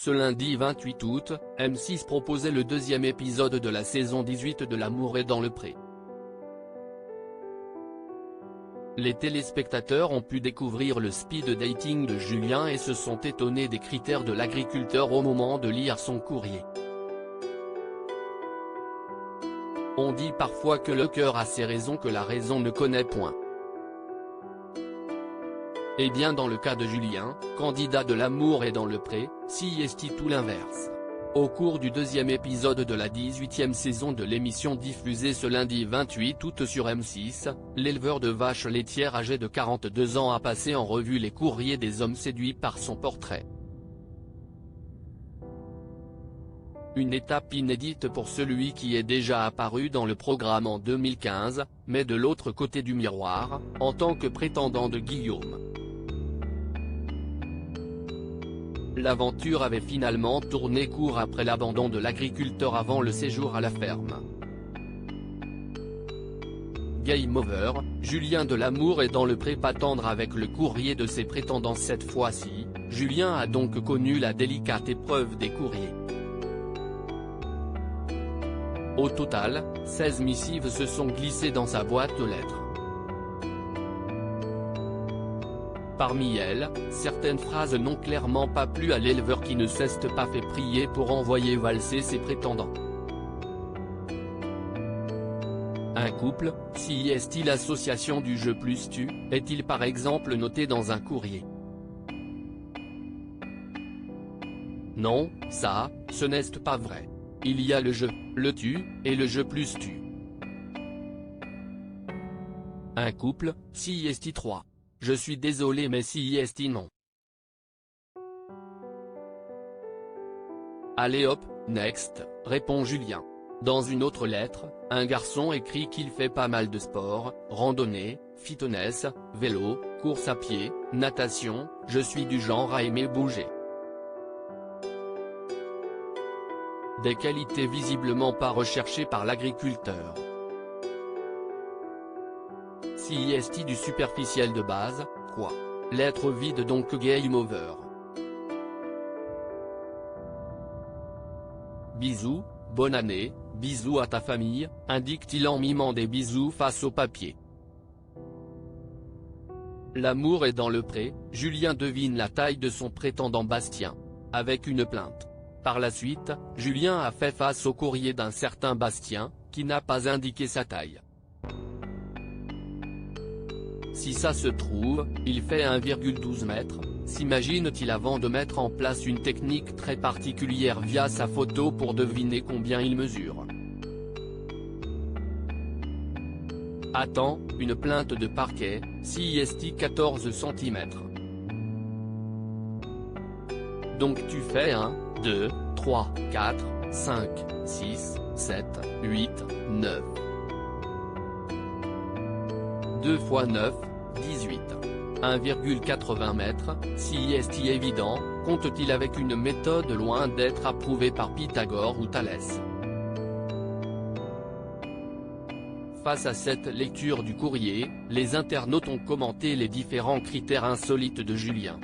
Ce lundi 28 août, M6 proposait le deuxième épisode de la saison 18 de L'amour est dans le pré. Les téléspectateurs ont pu découvrir le speed dating de Julien et se sont étonnés des critères de l'agriculteur au moment de lire son courrier. On dit parfois que le cœur a ses raisons que la raison ne connaît point. Eh bien dans le cas de Julien, candidat de L'amour est dans le pré, si est tout l'inverse. Au cours du deuxième épisode de la 18e saison de l'émission diffusée ce lundi 28 août sur M6, l'éleveur de vaches laitières âgé de 42 ans a passé en revue les courriers des hommes séduits par son portrait. Une étape inédite pour celui qui est déjà apparu dans le programme en 2015, mais de l'autre côté du miroir, en tant que prétendant de Guillaume. L'aventure avait finalement tourné court après l'abandon de l'agriculteur avant le séjour à la ferme. Game over, Julien de L'amour est dans le pré pas tendre avec le courrier de ses prétendants cette fois-ci, Julien a donc connu la délicate épreuve des courriers. Au total, 16 missives se sont glissées dans sa boîte aux lettres. Parmi elles, certaines phrases n'ont clairement pas plu à l'éleveur qui ne s'est pas fait prier pour envoyer valser ses prétendants. Un couple, si est-il l'association du jeu plus tu, est-il par exemple noté dans un courrier? Non, ça, ce n'est pas vrai. Il y a le jeu, le tu, et le jeu plus tu. Un couple, si est 3. Je suis désolé mais si est non. Allez hop, next, répond Julien. Dans une autre lettre, un garçon écrit qu'il fait pas mal de sport, randonnée, fitness, vélo, course à pied, natation, je suis du genre à aimer bouger. Des qualités visiblement pas recherchées par l'agriculteur. Si est du superficiel de base, quoi. Lettre vide donc game over. Bisous, bonne année, bisous à ta famille, indique-t-il en mimant des bisous face au papier. L'amour est dans le pré, Julien devine la taille de son prétendant Bastien. Avec une plainte. Par la suite, Julien a fait face au courrier d'un certain Bastien, qui n'a pas indiqué sa taille. Si ça se trouve, il fait 1,12 m, s'imagine-t-il avant de mettre en place une technique très particulière via sa photo pour deviner combien il mesure. Attends, une plainte de parquet, si est 14 cm. Donc tu fais 1, 2, 3, 4, 5, 6, 7, 8, 9. 2 x 9, 18. 1,80 m, si est évident, compte-t-il avec une méthode loin d'être approuvée par Pythagore ou Thalès. Face à cette lecture du courrier, les internautes ont commenté les différents critères insolites de Julien.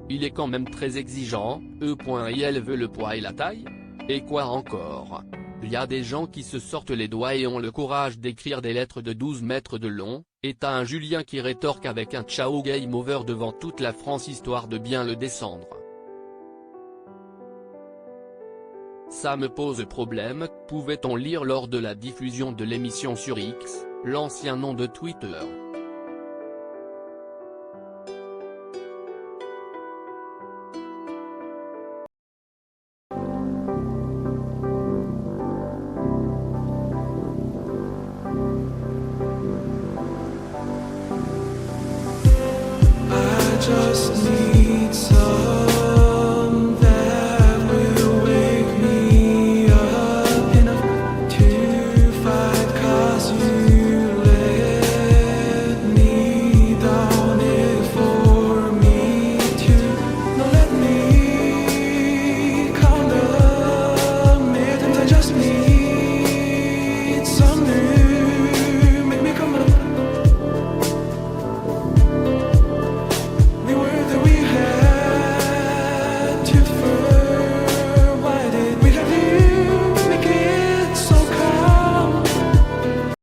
Il est quand même très exigeant, il veut le poids et la taille? Et quoi encore? Il y a des gens qui se sortent les doigts et ont le courage d'écrire des lettres de 12 mètres de long, et t'as un Julien qui rétorque avec un ciao game over devant toute la France histoire de bien le descendre. Ça me pose problème, pouvait-on lire lors de la diffusion de l'émission sur X, l'ancien nom de Twitter. Just need